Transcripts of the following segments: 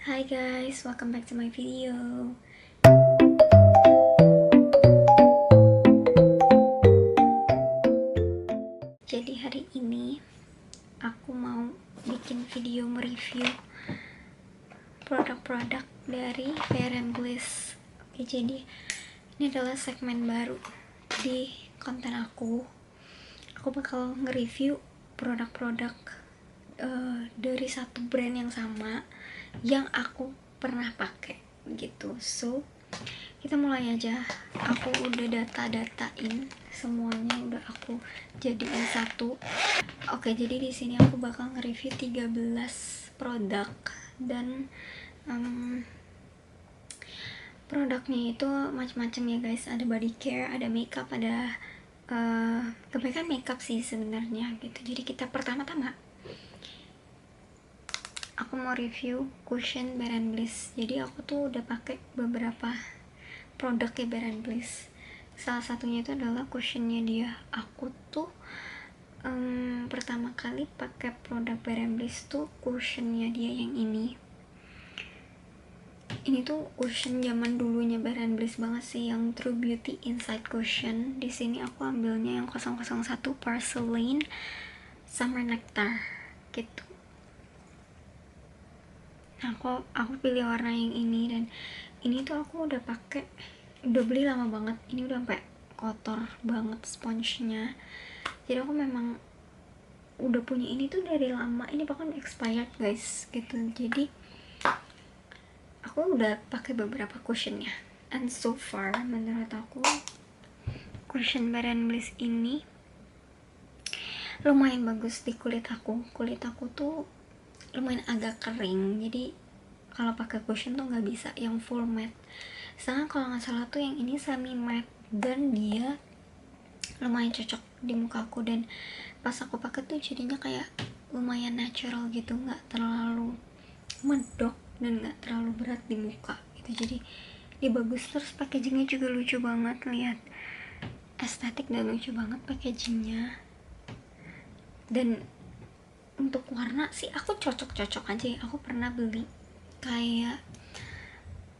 Hi guys, welcome back to my video. Jadi hari ini aku mau bikin video mereview produk-produk dari Fair and Bliss. Oke, jadi ini adalah segmen baru di konten aku. Aku bakal nge-review produk-produk dari satu brand yang sama yang aku pernah pakai gitu. So kita mulai aja. Aku udah data-datain semuanya, udah aku jadiin satu. Oke, jadi di sini aku bakal nge-review 13 produk dan produknya itu macam-macam ya guys. Ada body care, ada makeup, ada kebanyakan makeup sih sebenarnya gitu. Jadi kita pertama-tama aku mau review cushion Bare & Bliss. Jadi aku tuh udah pakai beberapa produknya Bare & Bliss. Salah satunya itu adalah cushionnya dia. Aku tuh pertama kali pakai produk Bare & Bliss tuh cushionnya dia yang ini. Ini tuh cushion zaman dulunya Bare & Bliss banget sih, yang True Beauty Inside Cushion. Di sini aku ambilnya yang 001 Porcelain Summer Nectar gitu. Nah, aku pilih warna yang ini, dan ini tuh aku udah pakai, udah beli lama banget. Ini udah sampai kotor banget sponsnya. Jadi aku memang udah punya ini tuh dari lama. Ini bahkan expired guys gitu. Jadi aku udah pakai beberapa cushionnya, and so far menurut aku cushion Bare & Bliss ini lumayan bagus di kulit aku. Kulit aku tuh lumayan agak kering, jadi kalau pakai cushion tuh nggak bisa yang full matte. Sedangkan kalau nggak salah tuh yang ini semi matte, dan dia lumayan cocok di muka aku. Dan pas aku pakai tuh jadinya kayak lumayan natural gitu, nggak terlalu medok dan nggak terlalu berat di muka gitu. Jadi dia bagus. Terus packagingnya juga lucu banget, lihat, estetik dan lucu banget packagingnya. Dan untuk warna sih aku cocok-cocok aja ya. Aku pernah beli kayak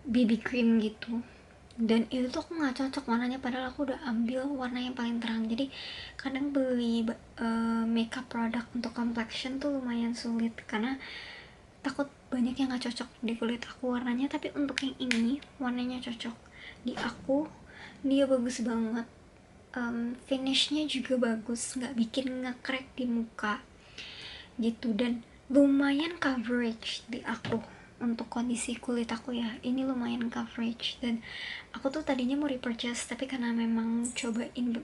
BB cream gitu, dan itu tuh aku nggak cocok warnanya, padahal aku udah ambil warna yang paling terang. Jadi kadang beli makeup produk untuk complexion tuh lumayan sulit karena takut banyak yang nggak cocok di kulit aku warnanya. Tapi untuk yang ini warnanya cocok di aku, dia bagus banget. Finishnya juga bagus, nggak bikin nge-crack di muka gitu, dan lumayan coverage di aku. Untuk kondisi kulit aku ya, ini lumayan coverage. Dan aku tuh tadinya mau repurchase, tapi karena memang cobain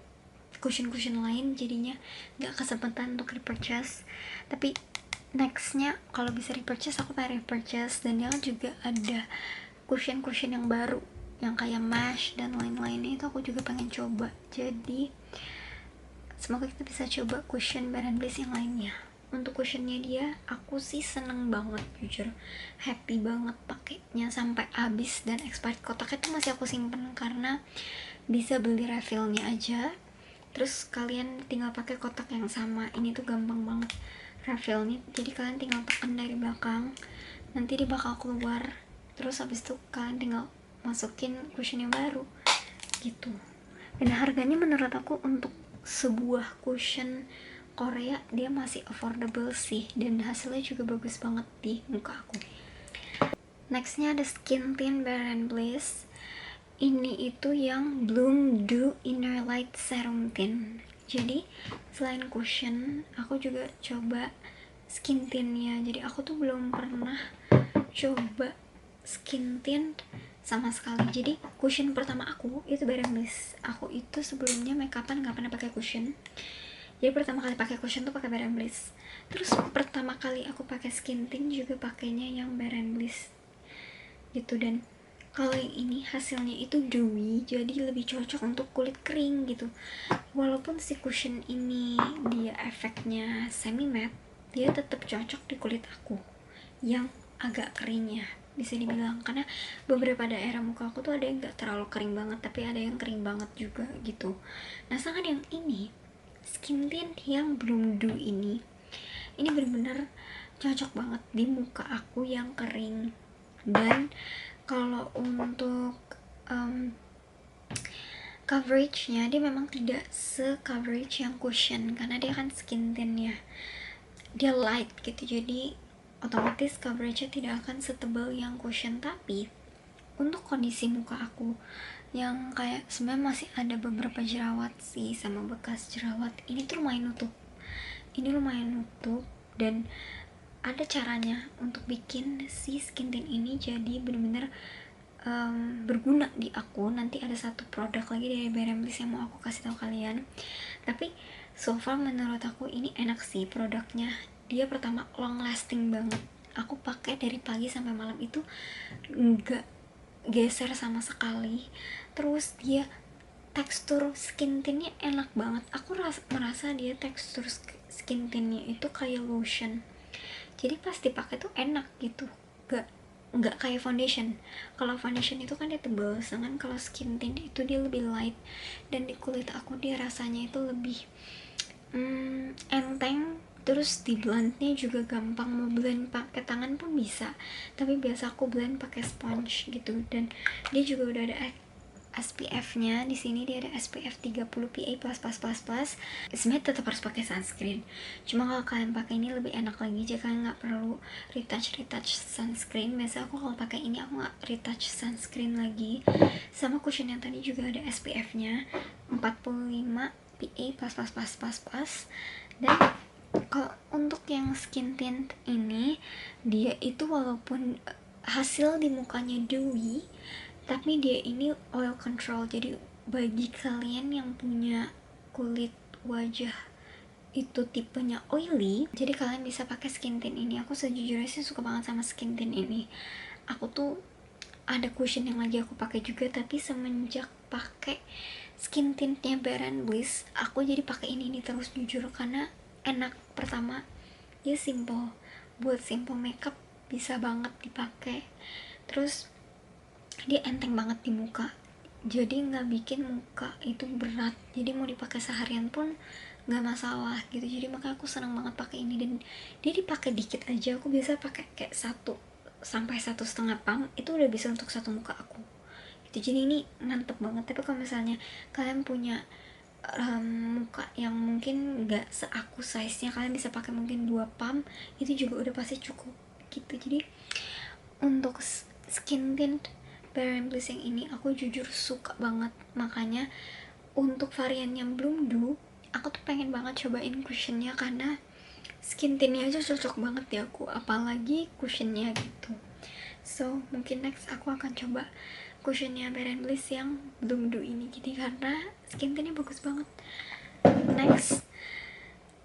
cushion lain jadinya nggak kesempatan untuk repurchase. Tapi nextnya kalau bisa repurchase aku pengen repurchase. Dan dia kan juga ada cushion yang baru yang kayak mesh dan lain-lainnya, itu aku juga pengen coba. Jadi semoga kita bisa coba cushion Bare & Bliss yang lainnya. Untuk cushionnya dia aku sih seneng banget, jujur happy banget pakainya sampai habis. Dan expired kotaknya tuh masih aku simpen karena bisa beli refillnya aja, terus kalian tinggal pakai kotak yang sama. Ini tuh gampang banget refillnya, jadi kalian tinggal tekan dari belakang, nanti dia bakal keluar. Terus habis itu kalian tinggal masukin cushion yang baru gitu. Dan harganya menurut aku untuk sebuah cushion Korea dia masih affordable sih, dan hasilnya juga bagus banget di muka aku. Nextnya ada skin tint Bare & Bliss. Ini itu yang Bloom Dew Inner Light Serum Tint. Jadi selain cushion aku juga coba skin tintnya. Jadi aku tuh belum pernah coba skin tint sama sekali. Jadi cushion pertama aku itu Bare & Bliss. Aku itu sebelumnya makeupan nggak pernah pakai cushion. Jadi pertama kali pakai cushion tuh pakai Bare & Bliss. Terus pertama kali aku pakai skin tint juga pakainya yang Bare & Bliss gitu. Dan kalau yang ini hasilnya itu dewy, jadi lebih cocok untuk kulit kering gitu. Walaupun si cushion ini dia efeknya semi matte, dia tetap cocok di kulit aku yang agak keringnya, bisa dibilang. Karena beberapa daerah muka aku tuh ada yang gak terlalu kering banget, tapi ada yang kering banget juga gitu. Nah sedangkan yang ini skin tint yang Bloom Dew ini bener-bener cocok banget di muka aku yang kering Dan kalau untuk coveragenya dia memang tidak se-coverage yang cushion, karena dia kan skin tint-nya dia light gitu, jadi otomatis coveragenya tidak akan setebal yang cushion. Tapi untuk kondisi muka aku yang kayak sebenarnya masih ada beberapa jerawat sih sama bekas jerawat, ini tuh lumayan nutup, dan ada caranya untuk bikin si skin tint ini jadi bener-bener berguna di aku. Nanti ada satu produk lagi dari Bare Bliss yang mau aku kasih tahu kalian, tapi so far menurut aku ini enak sih produknya. Dia pertama long lasting banget, aku pakai dari pagi sampai malam itu nggak geser sama sekali. Terus dia tekstur skin tintnya enak banget, aku merasa dia tekstur skin tintnya itu kayak lotion, jadi pas dipakai tuh enak gitu, nggak kayak foundation. Kalau foundation itu kan dia tebal, sedangkan kalau skin tint itu dia lebih light, dan di kulit aku dia rasanya itu lebih enteng. Terus di blendnya juga gampang, mau blend pakai tangan pun bisa, tapi biasa aku blend pakai sponge gitu. Dan dia juga udah ada SPF-nya. Di sini dia ada SPF 30 PA++++. Sebenarnya tetap harus pakai sunscreen. Cuma kalau kalian pakai ini lebih enak lagi, jadi kalian nggak perlu retouch sunscreen. Biasa aku kalau pakai ini aku nggak retouch sunscreen lagi. Sama cushion yang tadi juga ada SPF-nya 45 PA+++++. Dan kalau untuk yang skin tint ini, dia itu walaupun hasil di mukanya dewy, tapi dia ini oil control. Jadi bagi kalian yang punya kulit wajah itu tipenya oily, jadi kalian bisa pakai skin tint ini. Aku sejujurnya sih suka banget sama skin tint ini. Aku tuh ada cushion yang lagi aku pakai juga, tapi semenjak pakai skin tintnya Bare Bliss, aku jadi pakai ini terus jujur, karena enak. Pertama, dia simple, buat simple makeup bisa banget dipakai. Terus dia enteng banget di muka, jadi nggak bikin muka itu berat, jadi mau dipakai seharian pun nggak masalah gitu. Jadi makanya aku senang banget pakai ini, dan dia dipakai dikit aja. Aku biasa pakai kayak 1 sampai 1,5 pump itu udah bisa untuk satu muka aku gitu. Jadi ini mantep banget. Tapi kalau misalnya kalian punya muka yang mungkin nggak seaku size nya, kalian bisa pakai mungkin 2 pump, itu juga udah pasti cukup gitu. Jadi untuk skin tint Bare Bliss yang ini aku jujur suka banget. Makanya untuk varian yang Bloom Do, aku tuh pengen banget cobain cushionnya, karena skin tintnya aja cocok banget di aku, apalagi cushionnya gitu. So mungkin next aku akan coba cushionnya Bare Bliss yang Bloom Do ini gitu, karena skin tintnya bagus banget. Next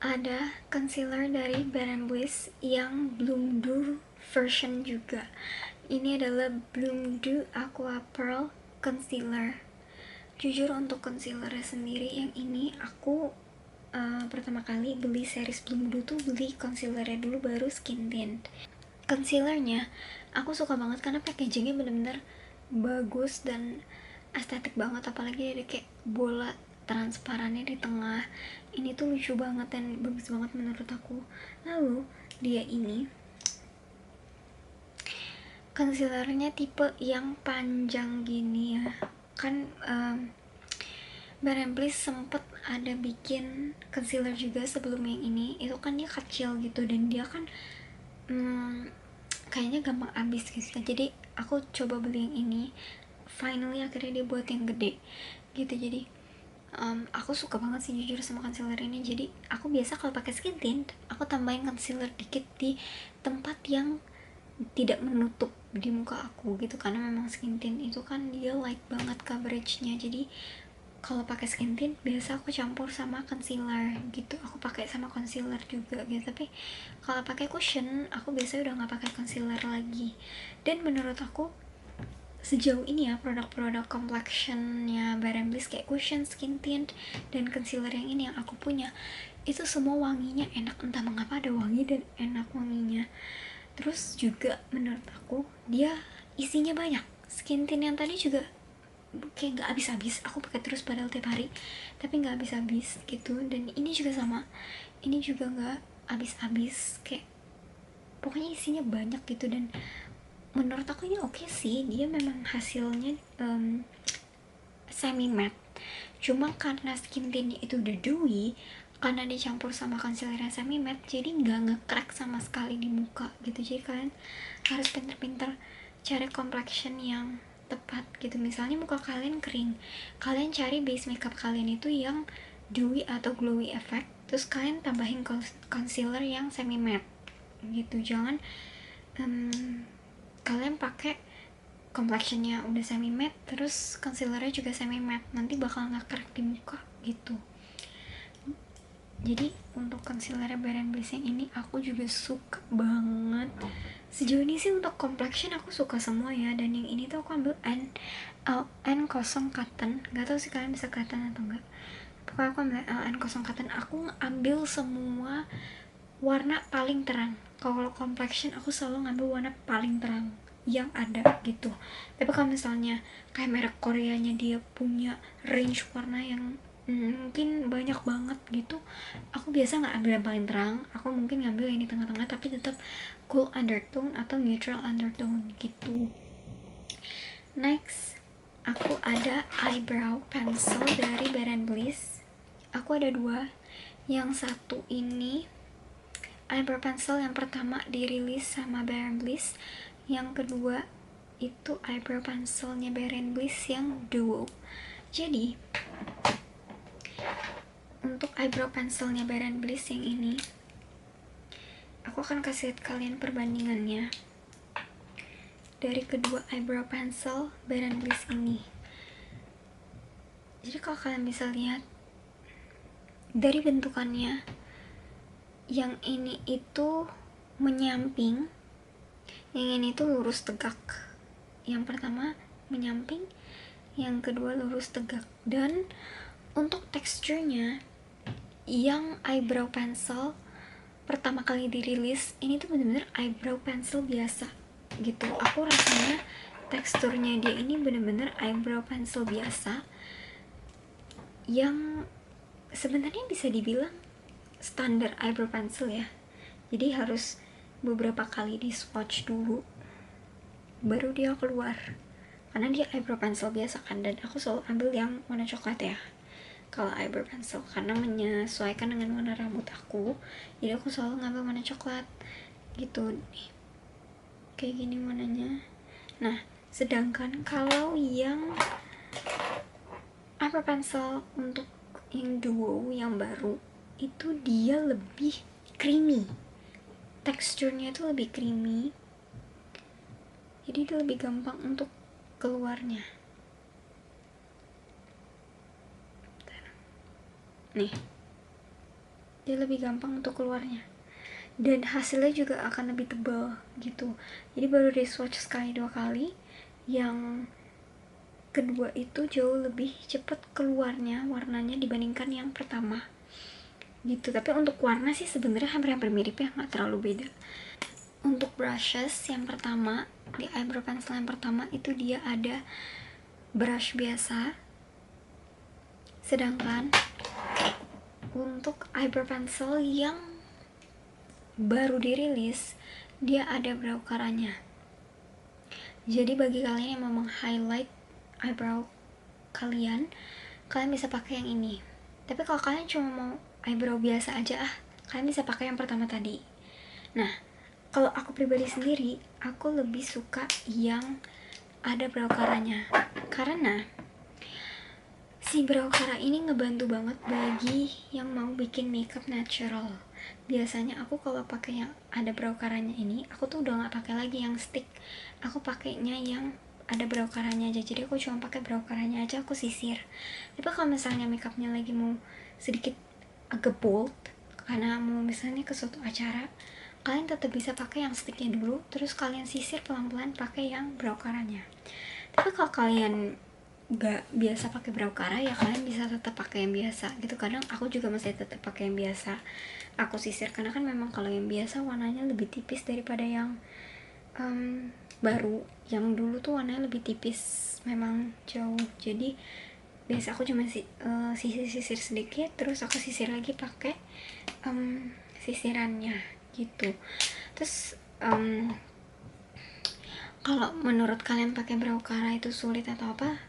ada concealer dari Bare Bliss yang Bloom Do version juga. Ini adalah Bloom Do Aqua Pearl Concealer. Jujur untuk concealer sendiri yang ini aku pertama kali beli series Bloom Do tuh beli concealernya dulu, baru skin tint. Concealernya aku suka banget karena packagingnya bener-bener bagus dan estetik banget, apalagi ada kayak bola transparannya di tengah. Ini tuh lucu banget dan bagus banget menurut aku. Lalu dia ini concealernya tipe yang panjang gini ya kan. Bare Bliss sempet ada bikin concealer juga sebelum yang ini, itu kan dia kecil gitu, dan dia kan kayaknya gampang habis gitu. Jadi aku coba beli yang ini, finally akhirnya dia buat yang gede gitu. Jadi aku suka banget sih jujur sama concealer ini. Jadi aku biasa kalau pakai skin tint aku tambahin concealer dikit di tempat yang tidak menutup di muka aku gitu, karena memang skin tint itu kan dia light banget coveragenya. Jadi kalau pakai skin tint biasa aku campur sama concealer gitu, aku pakai sama concealer juga gitu. Tapi kalau pakai cushion aku biasanya udah nggak pakai concealer lagi. Dan menurut aku sejauh ini ya, produk-produk complexionnya Bare Bliss kayak cushion, skin tint, dan concealer yang ini yang aku punya, itu semua wanginya enak, entah mengapa ada wangi dan enak wanginya. Terus juga menurut aku dia isinya banyak. Skin tint yang tadi juga kayak nggak habis-habis, aku pakai terus padahal tiap hari, tapi nggak habis-habis gitu. Dan ini juga sama, ini juga nggak habis-habis, kayak pokoknya isinya banyak gitu. Dan menurut aku ini oke sih, dia memang hasilnya semi matte, cuma karena skin tintnya itu udah dewy, karena dicampur sama concealer yang semi matte, jadi nggak nge-crack sama sekali di muka gitu. Jadi kalian harus pinter-pinter cari complexion yang tepat gitu. Misalnya muka kalian kering, kalian cari base makeup kalian itu yang dewy atau glowy effect, terus kalian tambahin concealer yang semi matte gitu. Jangan kalian pakai complexionnya udah semi matte terus concealernya juga semi matte, nanti bakal nggak crack di muka gitu. Jadi untuk concealer Bare & Bliss yang ini aku juga suka banget. Sejauh ini sih untuk complexion aku suka semua ya, dan yang ini tuh aku ambil N0 Cotton, gak tau sih kalian bisa kelihatan atau enggak, pokoknya aku ambil N0 Cotton. Aku ambil semua warna paling terang. Kalau complexion aku selalu ngambil warna paling terang yang ada gitu. Tapi kalau misalnya kayak merek Koreanya dia punya range warna yang mungkin banyak banget gitu, aku biasa nggak ambil yang paling terang, aku mungkin ngambil yang di tengah-tengah tapi tetap cool undertone atau neutral undertone gitu. Next, aku ada eyebrow pencil dari Bare & Bliss. Aku ada dua. Yang satu ini eyebrow pencil yang pertama dirilis sama Bare & Bliss, yang kedua itu eyebrow pencilnya Bare & Bliss yang duo. Jadi untuk eyebrow pencilnya Bare & Bliss yang ini, aku akan kasih kalian perbandingannya dari kedua eyebrow pencil Bare & Bliss ini. Jadi kalau kalian bisa lihat dari bentukannya, yang ini itu menyamping, yang ini tuh lurus tegak. Yang pertama menyamping, yang kedua lurus tegak. Dan untuk teksturnya, yang eyebrow pencil pertama kali dirilis ini tuh bener-bener eyebrow pencil biasa gitu. Aku rasanya teksturnya dia ini bener-bener eyebrow pencil biasa yang sebenarnya bisa dibilang standar eyebrow pencil ya. Jadi harus beberapa kali di swatch dulu baru dia keluar, karena dia eyebrow pencil biasa kan, dan aku selalu ambil yang warna coklat ya kalau eyebrow pencil, karena menyesuaikan dengan warna rambut aku, jadi aku selalu ngambil warna coklat gitu nih, kayak gini warnanya. Nah sedangkan kalau yang eyebrow pencil untuk yang duo yang baru itu dia lebih creamy, teksturnya itu lebih creamy, jadi dia lebih gampang untuk keluarnya. Nih, dia lebih gampang untuk keluarnya, dan hasilnya juga akan lebih tebal gitu. Jadi baru di swatch sekali dua kali, yang kedua itu jauh lebih cepat keluarnya warnanya dibandingkan yang pertama gitu. Tapi untuk warna sih sebenarnya hampir-hampir mirip ya, nggak terlalu beda. Untuk brushes yang pertama, di eyebrow pencil yang pertama itu dia ada brush biasa, sedangkan untuk eyebrow pencil yang baru dirilis dia ada brow caranya. Jadi bagi kalian yang mau meng-highlight eyebrow kalian bisa pakai yang ini. Tapi kalau kalian cuma mau eyebrow biasa aja, kalian bisa pakai yang pertama tadi. Nah kalau aku pribadi sendiri, aku lebih suka yang ada brow caranya, karena si brow cara ini ngebantu banget bagi yang mau bikin makeup natural. Biasanya aku kalau pakai yang ada brow caranya ini, aku tuh udah nggak pakai lagi yang stick, aku pakainya yang ada brow caranya aja. Jadi aku cuma pakai brow caranya aja, aku sisir. Tapi kalau misalnya makeupnya lagi mau sedikit agak bold, karena mau misalnya ke suatu acara, kalian tetap bisa pakai yang sticknya dulu, terus kalian sisir pelan-pelan pakai yang brow caranya. Tapi kalau kalian gak biasa pakai brow cara, ya kalian bisa tetap pakai yang biasa gitu. Kadang aku juga masih tetap pakai yang biasa, aku sisir, karena kan memang kalau yang biasa warnanya lebih tipis daripada yang baru. Yang dulu tuh warnanya lebih tipis, memang jauh. Jadi biasa aku cuma sisir sedikit, terus aku sisir lagi pakai sisirannya gitu. Terus Kalau menurut kalian pakai brow cara itu sulit atau apa,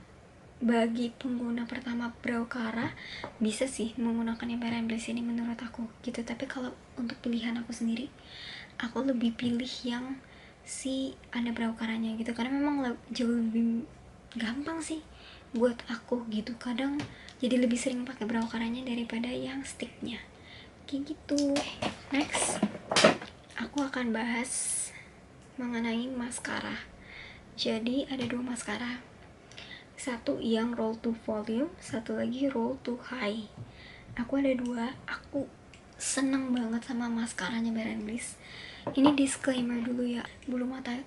bagi pengguna pertama brow cara bisa sih menggunakan yang Bare Bliss ini menurut aku gitu. Tapi kalau untuk pilihan aku sendiri, aku lebih pilih yang si ada brow caranya gitu, karena memang jauh lebih gampang sih buat aku gitu. Kadang jadi lebih sering pakai brow caranya daripada yang sticknya kayak gitu. Next, aku akan bahas mengenai maskara. Jadi ada 2 maskara, satu yang roll to volume, satu lagi roll to high. Aku ada 2. Aku seneng banget sama maskaranya Bare Bliss. Ini disclaimer dulu ya, bulu mata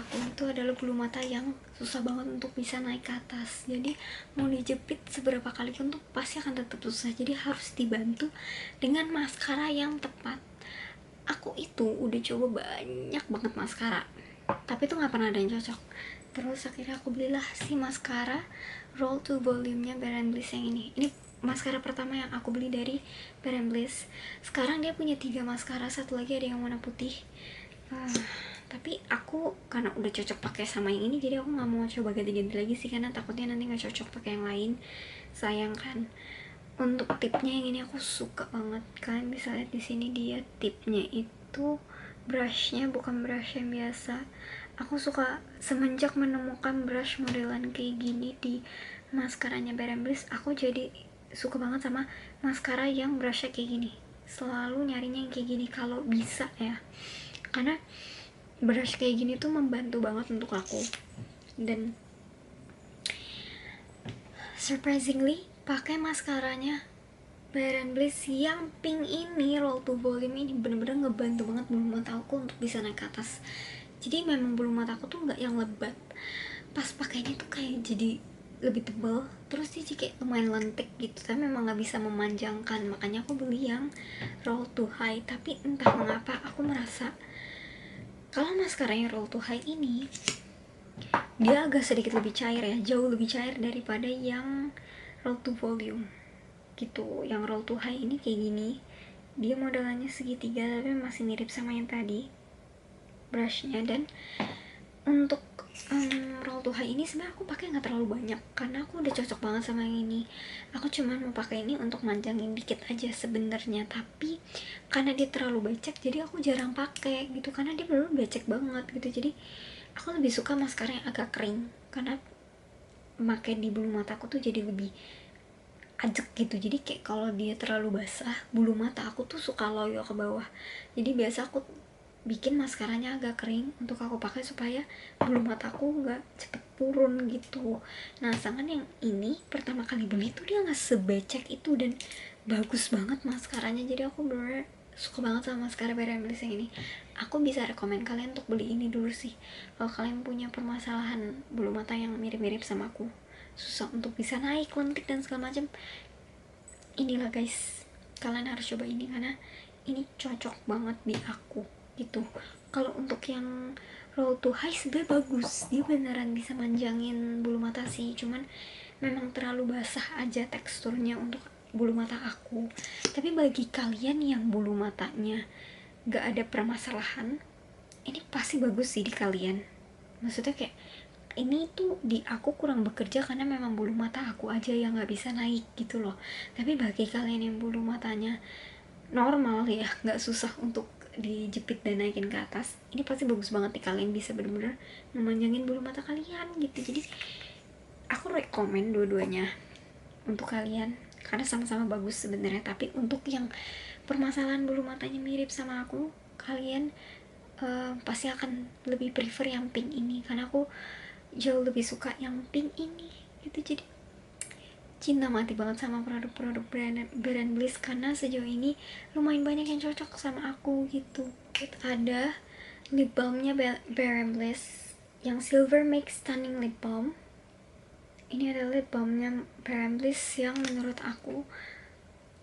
aku itu adalah bulu mata yang susah banget untuk bisa naik ke atas. Jadi mau dijepit seberapa kali pun tuh pasti akan tetap susah. Jadi harus dibantu dengan maskara yang tepat. Aku itu udah coba banyak banget maskara, tapi tuh nggak pernah ada yang cocok. Terus akhirnya aku belilah si maskara roll to volume nya Bare Bliss yang ini maskara pertama yang aku beli dari Bare Bliss. Sekarang dia punya 3 maskara, satu lagi ada yang warna putih. Tapi aku karena udah cocok pakai sama yang ini, jadi aku nggak mau coba ganti-ganti lagi sih, karena takutnya nanti nggak cocok pakai yang lain, sayang kan. Untuk tipnya yang ini aku suka banget. Kalian bisa lihat di sini dia tipnya itu brushnya bukan brush yang biasa. Aku suka semenjak menemukan brush modelan kayak gini di maskaranya Bare Bliss, aku jadi suka banget sama maskara yang brushnya kayak gini. Selalu nyarinya yang kayak gini kalau bisa ya, karena brush kayak gini tuh membantu banget untuk aku. Dan surprisingly pakai maskaranya Bare Bliss yang pink ini, roll to volume ini, bener-bener ngebantu banget bulu mata aku untuk bisa naik ke atas. Jadi memang bulu mata aku tuh nggak yang lebat, pas pakainya tuh kayak jadi lebih tebal, terus dia kayak lumayan lentik gitu, tapi memang nggak bisa memanjangkan. Makanya aku beli yang roll to high. Tapi entah mengapa aku merasa kalau maskaranya roll to high ini dia agak sedikit lebih cair ya, jauh lebih cair daripada yang roll to volume gitu. Yang roll to high ini kayak gini, dia modelannya segitiga tapi masih mirip sama yang tadi brushnya. Dan untuk roll to high ini sebenarnya aku pakai nggak terlalu banyak karena aku udah cocok banget sama yang ini. Aku cuma mau pakai ini untuk manjangin dikit aja sebenarnya, tapi karena dia terlalu becek jadi aku jarang pakai gitu, karena dia bener becek banget gitu. Jadi aku lebih suka maskara yang agak kering, karena pakai di bulu mataku tuh jadi lebih ajek gitu. Jadi kayak kalau dia terlalu basah, bulu mata aku tuh suka loyo ke bawah. Jadi biasa aku bikin maskaranya agak kering untuk aku pakai supaya bulu mataku nggak cepet turun gitu. Nah, sedangkan yang ini pertama kali beli tuh dia nggak sebecek itu dan bagus banget maskaranya. Jadi aku bener suka banget sama maskara Bare Bliss yang ini. Aku bisa rekomen kalian untuk beli ini dulu sih kalau kalian punya permasalahan bulu mata yang mirip-mirip sama aku, susah untuk bisa naik, lentik dan segala macam. Inilah guys, kalian harus coba ini karena ini cocok banget di aku gitu. Kalau untuk yang roll to high sebenarnya bagus, dia beneran bisa manjangin bulu mata sih, cuman memang terlalu basah aja teksturnya untuk bulu mata aku. Tapi bagi kalian yang bulu matanya gak ada permasalahan, ini pasti bagus sih di kalian. Maksudnya kayak ini tuh di aku kurang bekerja karena memang bulu mata aku aja yang gak bisa naik gitu loh. Tapi bagi kalian yang bulu matanya normal ya, gak susah untuk dijepit dan naikin ke atas, ini pasti bagus banget nih. Kalian bisa bener-bener memanjangin bulu mata kalian gitu. Jadi aku rekomen dua-duanya untuk kalian karena sama-sama bagus sebenarnya. Tapi untuk yang permasalahan bulu matanya mirip sama aku, kalian pasti akan lebih prefer yang pink ini karena aku jauh lebih suka yang pink ini gitu. Jadi cinta mati banget sama produk-produk Bare Bliss karena sejauh ini lumayan banyak yang cocok sama aku gitu. Ada lip balmnya Bare Bliss yang Silver Make Stunning Lip Balm. Ini adalah lip balmnya Bare Bliss yang menurut aku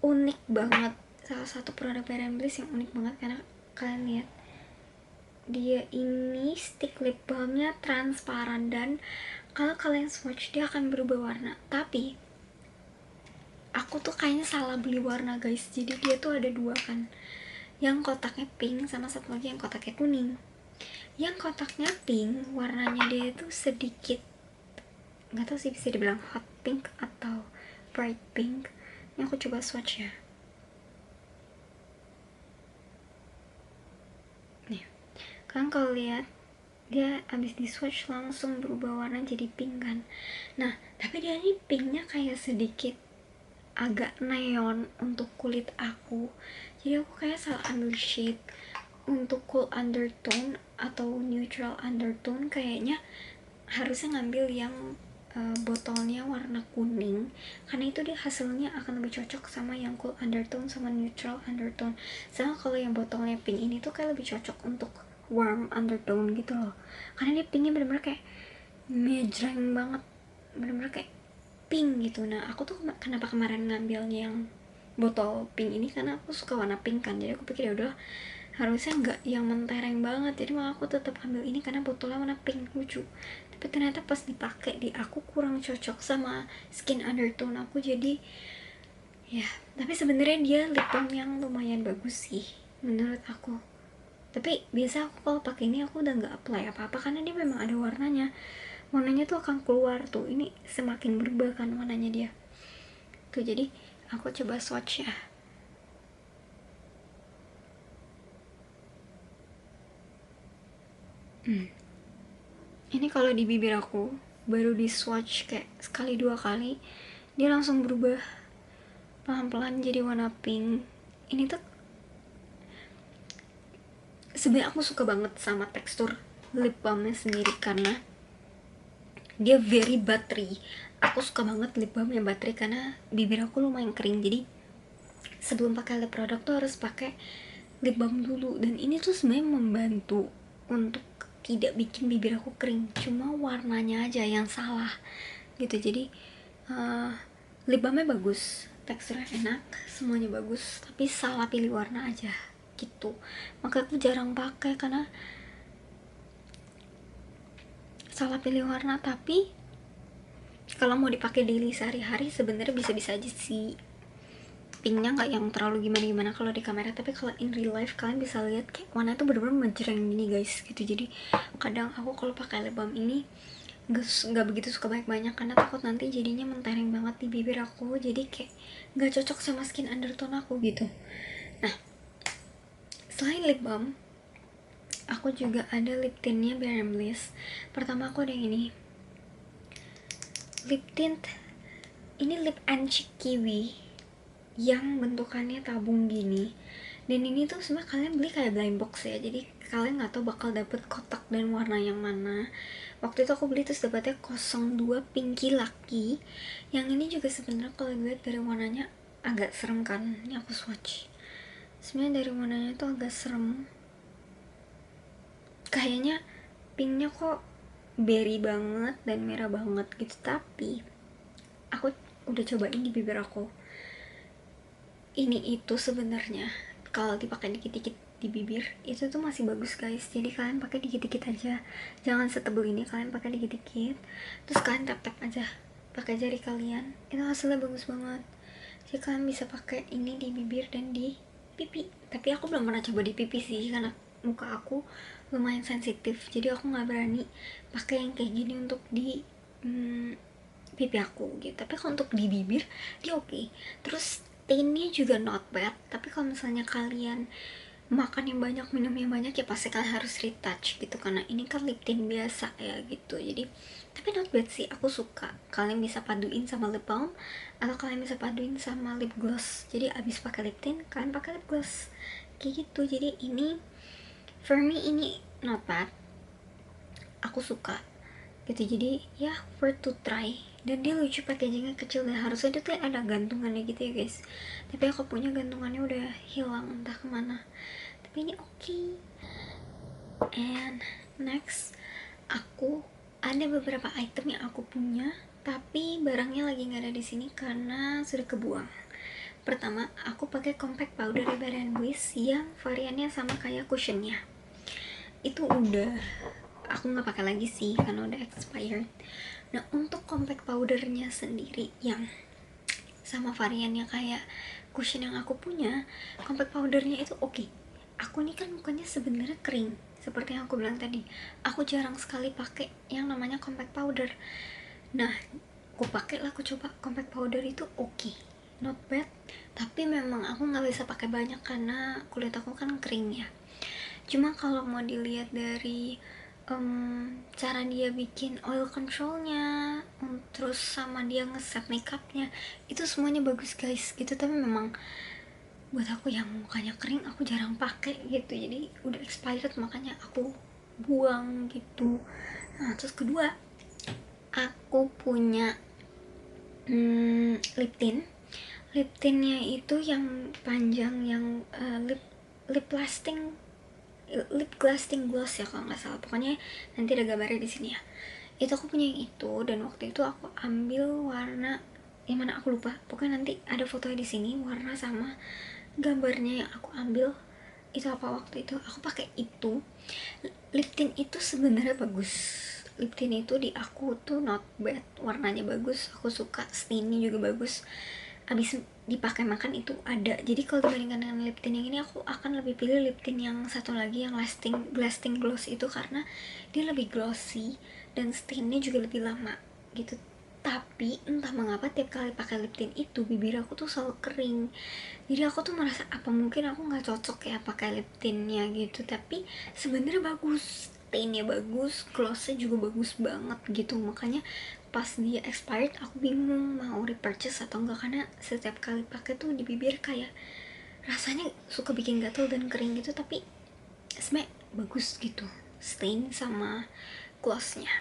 unik banget, salah satu produk Bare Bliss yang unik banget karena kalian lihat dia ini stick lip balmnya transparan dan kalau kalian swatch dia akan berubah warna. Tapi aku tuh kayaknya salah beli warna guys, jadi dia tuh ada 2 kan, yang kotaknya pink sama satu lagi yang kotaknya kuning. Yang kotaknya pink, warnanya dia itu sedikit, nggak tahu sih bisa dibilang hot pink atau bright pink. Ini aku coba swatch ya. Nih, kalian kalau lihat dia abis di swatch langsung berubah warna jadi pink kan. Nah tapi dia ini pinknya kayak sedikit agak neon untuk kulit aku, jadi aku kayak salah ambil shade. Untuk cool undertone atau neutral undertone kayaknya harusnya ngambil yang botolnya warna kuning, karena itu dia hasilnya akan lebih cocok sama yang cool undertone sama neutral undertone. Sama kalau yang botolnya pink ini tuh kayak lebih cocok untuk warm undertone gitu loh, karena dia pinknya bener-bener kayak mejreng banget, bener-bener kayak pink gitu. Nah aku tuh kenapa kemarin ngambilnya yang botol pink ini karena aku suka warna pink kan, jadi aku pikir ya udah harusnya nggak yang mentereng banget, jadi malah aku tetap ambil ini karena botolnya warna pink lucu. Tapi ternyata pas dipakai di aku kurang cocok sama skin undertone aku, jadi ya. Tapi sebenarnya dia lip balm yang lumayan bagus sih menurut aku. Tapi biasa aku kalau pakai ini aku udah nggak apply apa-apa karena dia memang ada warnanya tuh akan keluar tuh, ini semakin berubah kan warnanya dia tuh. Jadi aku coba swatch ya. Ini kalau di bibir aku baru di swatch kayak sekali dua kali dia langsung berubah pelan-pelan jadi warna pink. Ini tuh sebenarnya aku suka banget sama tekstur lip balmnya sendiri karena dia very buttery. Aku suka banget lip balm yang buttery karena bibir aku lumayan kering, jadi sebelum pakai lip product tuh harus pakai lip balm dulu. Dan ini tuh sebenarnya membantu untuk tidak bikin bibir aku kering, cuma warnanya aja yang salah gitu. Jadi lip balmnya bagus, teksturnya enak, semuanya bagus, tapi salah pilih warna aja gitu. Maka aku jarang pakai karena salah pilih warna. Tapi kalau mau dipakai daily sehari-hari sebenarnya bisa-bisa aja sih, pinknya nggak yang terlalu gimana-gimana kalau di kamera. Tapi kalau in real life kalian bisa lihat kayak warna itu bener-bener menjereng gini guys gitu. Jadi kadang aku kalau pakai lip balm ini nggak begitu suka banyak-banyak karena takut nanti jadinya mentereng banget di bibir aku, jadi kayak nggak cocok sama skin undertone aku gitu. Nah selain lip balm aku juga ada lip tintnya Bare Bliss. Pertama aku ada yang ini lip tint, ini lip antique kiwi yang bentukannya tabung gini. Dan ini tuh sebenarnya kalian beli kayak blind box ya, jadi kalian nggak tahu bakal dapet kotak dan warna yang mana. Waktu itu aku beli terus dapetnya 02 Pinky Lucky. Yang ini juga sebenarnya kalau dilihat dari warnanya agak serem kan, ini aku swatch. Sebenarnya dari warnanya tuh agak serem, kayaknya pinknya kok berry banget dan merah banget gitu. Tapi aku udah cobain di bibir aku, ini itu sebenarnya kalau dipakai dikit-dikit di bibir itu tuh masih bagus guys. Jadi kalian pakai dikit-dikit aja, jangan setebel ini, kalian pakai dikit-dikit terus kalian tap-tap aja pakai jari kalian, itu hasilnya bagus banget. Jadi kalian bisa pakai ini di bibir dan di pipi. Tapi aku belum pernah coba di pipi sih karena muka aku lumayan sensitif, jadi aku nggak berani pakai yang kayak gini untuk di pipi aku gitu. Tapi kalau untuk di bibir dia oke. Terus tintnya juga not bad, tapi kalau misalnya kalian makan yang banyak, minum yang banyak, ya pasti kalian harus retouch gitu karena ini kan lip tint biasa ya gitu. Jadi tapi not bad sih, aku suka. Kalian bisa paduin sama lip balm atau kalian bisa paduin sama lip gloss. Jadi abis pakai lip tint kalian pakai lip gloss kayak gitu. Jadi ini for me ini not bad, aku suka gitu. Jadi ya worth to try. Dan dia lucu, packagingnya kecil dan harusnya dia tuh ada gantungannya gitu ya guys, tapi aku punya gantungannya udah hilang entah kemana. Tapi ini oke. And next aku ada beberapa item yang aku punya tapi barangnya lagi nggak ada di sini karena sudah kebuang. Pertama aku pakai compact powder dari Bare Bliss yang variannya sama kayak cushionnya. Itu udah aku nggak pakai lagi sih karena udah expired. Nah untuk compact powdernya sendiri yang sama variannya kayak cushion yang aku punya, compact powdernya itu oke. Aku nih kan mukanya sebenarnya kering seperti yang aku bilang tadi, aku jarang sekali pakai yang namanya compact powder. Nah, aku pakai lah, aku coba compact powder itu oke, not bad, tapi memang aku nggak bisa pakai banyak karena kulit aku kan kering ya. Cuma kalau mau dilihat dari cara dia bikin oil controlnya, terus sama dia ngeset makeupnya, itu semuanya bagus guys gitu. Tapi memang buat aku yang mukanya kering, aku jarang pakai gitu, jadi udah expired makanya aku buang gitu. Nah terus kedua, aku punya lip tint. Lip tintnya itu yang panjang, yang lip lasting, lip lasting gloss ya kalau nggak salah, pokoknya nanti ada gambarnya di sini ya. Itu aku punya yang itu, dan waktu itu aku ambil warna yang mana aku lupa, pokoknya nanti ada fotonya di sini, warna sama gambarnya yang aku ambil itu apa waktu itu aku pakai itu. Lip tint itu sebenarnya bagus, lip tint itu di aku tuh not bad, warnanya bagus, aku suka, stainnya juga bagus, abis dipakai makan itu ada. Jadi kalau dibandingkan dengan lip tint yang ini, aku akan lebih pilih lip tint yang satu lagi, yang lasting gloss itu, karena dia lebih glossy dan stainnya juga lebih lama gitu. Tapi entah mengapa tiap kali pakai lip tint itu bibir aku tuh selalu kering. Jadi aku tuh merasa apa mungkin aku nggak cocok ya pakai lip tintnya gitu. Tapi sebenarnya bagus, stainnya bagus, glossnya juga bagus banget gitu. Makanya pas dia expired aku bingung mau repurchase atau enggak, karena setiap kali pakai tuh di bibir kayak rasanya suka bikin gatal dan kering gitu. Tapi sebenarnya bagus gitu, stain sama glossnya.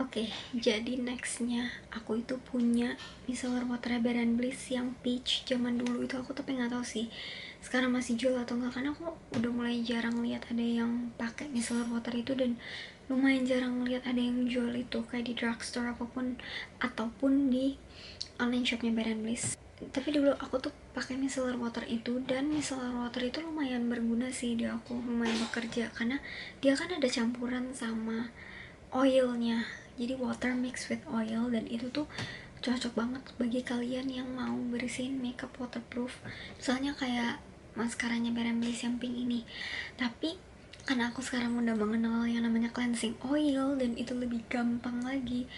Oke, jadi nextnya aku itu punya micellar water Bare & Bliss yang peach. Zaman dulu itu aku tapi nggak tahu sih sekarang masih jual atau enggak, karena aku udah mulai jarang lihat ada yang pakai micellar water itu, dan lumayan jarang lihat ada yang jual itu kayak di drugstore ataupun di online shopnya Bare & Bliss. Tapi dulu aku tuh pakai micellar water itu, dan micellar water itu lumayan berguna sih di aku, lumayan bekerja karena dia kan ada campuran sama oilnya, jadi water mix with oil, dan itu tuh cocok banget bagi kalian yang mau bersihin makeup waterproof, misalnya kayak maskaranya Bare & Bliss yang pink ini. Tapi karena aku sekarang udah mengenal yang namanya cleansing oil dan itu lebih gampang lagi,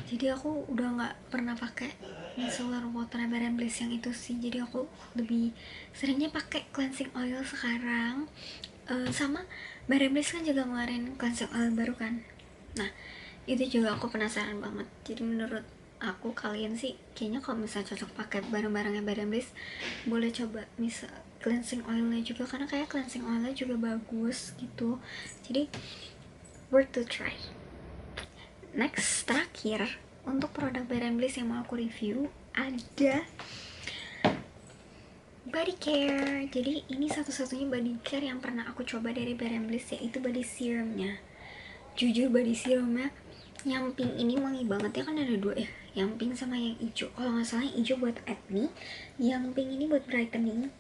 jadi aku udah nggak pernah pakai micellar water Bare & Bliss yang itu sih. Jadi aku lebih seringnya pakai cleansing oil sekarang. Sama Bare & Bliss kan juga ngeluarin cleansing oil baru kan. Nah itu juga aku penasaran banget. Jadi menurut aku kalian sih kayaknya kalau misalnya cocok pakai barang-barangnya Bare & Bliss, boleh coba misal cleansing oilnya juga, karena kayak cleansing oilnya juga bagus gitu. Jadi worth to try. Next, terakhir untuk produk Bare & Bliss yang mau aku review ada body care. Jadi ini satu-satunya body care yang pernah aku coba dari Bare & Bliss, yaitu body serumnya. Jujur body serumnya yang pink ini wangi banget ya, kan ada dua ya, yang pink sama yang hijau. Kalau nggak salah yang hijau buat acne, yang pink ini buat brightening.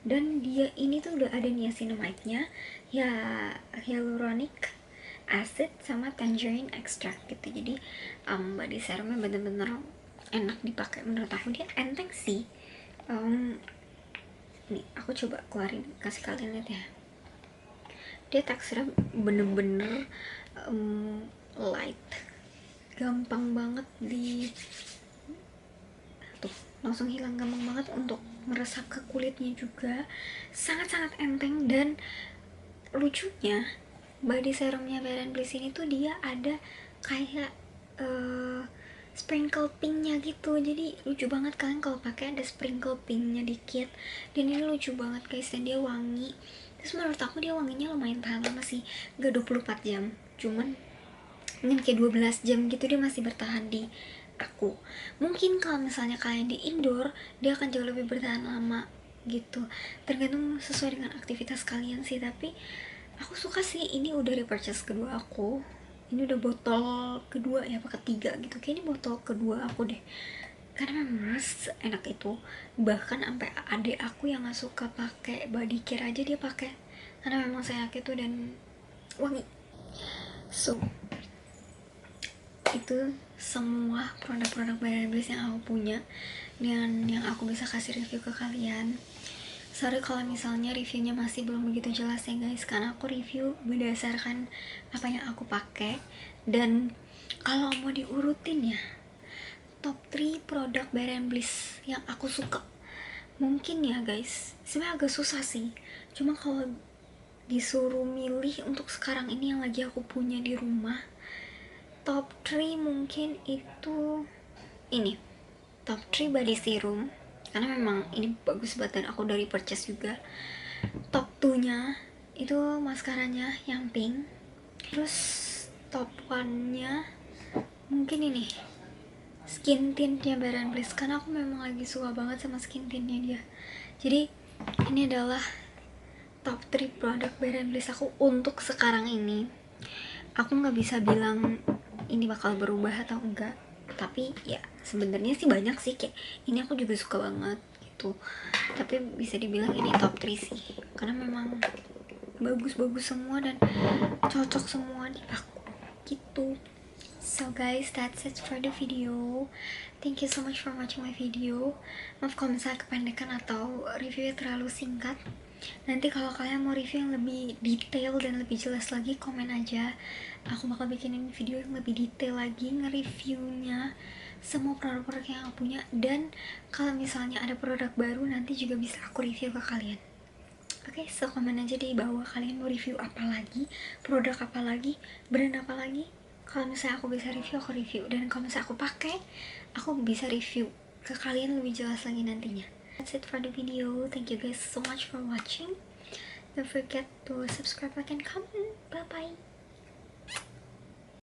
Dan dia ini tuh udah ada niacinamide-nya, ya hyaluronic acid sama tangerine extract gitu. Jadi body serumnya bener-bener enak dipakai menurut aku, dia enteng sih. Nih aku coba keluarin kasih kalian lihat ya, dia teksturnya bener-bener light, gampang banget tuh langsung hilang, gampang banget untuk meresap ke kulitnya juga, sangat-sangat enteng. Dan lucunya body serumnya Bare & Bliss ini tuh dia ada kayak sprinkle pinknya gitu, jadi lucu banget kalian kalau pakai ada sprinkle pinknya dikit. Dan ini lucu banget guys, dan dia wangi. Terus menurut aku dia wanginya lumayan tahan lama sih, gak 24 jam, cuman mungkin kayak 12 jam gitu dia masih bertahan di aku. Mungkin kalau misalnya kalian di indoor dia akan jauh lebih bertahan lama gitu, tergantung sesuai dengan aktivitas kalian sih. Tapi aku suka sih, ini udah repurchase kedua aku, ini udah botol kedua ya apa ketiga gitu, kayak ini botol kedua aku deh, karena memang enak itu. Bahkan sampai adik aku yang gak suka pakai body care aja dia pakai, karena memang saya enak itu dan wangi. So itu semua produk-produk Bare & Bliss yang aku punya dan yang aku bisa kasih review ke kalian. Sorry kalau misalnya reviewnya masih belum begitu jelas ya guys, karena aku review berdasarkan apa yang aku pakai. Dan kalau mau diurutin ya, top 3 produk Bare Bliss yang aku suka, mungkin ya guys, sebenarnya agak susah sih. Cuma kalau disuruh milih untuk sekarang ini yang lagi aku punya di rumah, top 3 mungkin itu ini, top 3 body serum, karena memang ini bagus banget dan aku dari purchase juga. Top 2 nya itu maskaranya yang pink. Terus top 1 nya mungkin ini skin tintnya Bare Bliss, karena aku memang lagi suka banget sama skin tintnya dia. Jadi ini adalah top 3 produk Bare Bliss aku untuk sekarang ini. Aku nggak bisa bilang ini bakal berubah atau enggak, tapi ya sebenarnya sih banyak sih, kayak ini aku juga suka banget gitu. Tapi bisa dibilang ini top 3 sih, karena memang bagus-bagus semua dan cocok semua di aku gitu. So guys, that's it for the video. Thank you so much for watching my video. Maaf kalau misalnya kependekan atau reviewnya terlalu singkat. Nanti kalau kalian mau review yang lebih detail dan lebih jelas lagi, komen aja. Aku bakal bikinin video yang lebih detail lagi, nge-reviewnya semua produk-produk yang aku punya. Dan kalau misalnya ada produk baru, nanti juga bisa aku review ke kalian. Oke, so komen aja di bawah kalian mau review apa lagi, produk apa lagi, brand apa lagi. Kalau misalnya aku bisa review, aku review. Dan kalau misalnya aku pakai, aku bisa review ke kalian lebih jelas lagi nantinya. That's it for the video. Thank you guys so much for watching. Don't forget to subscribe, like, and comment. Bye bye.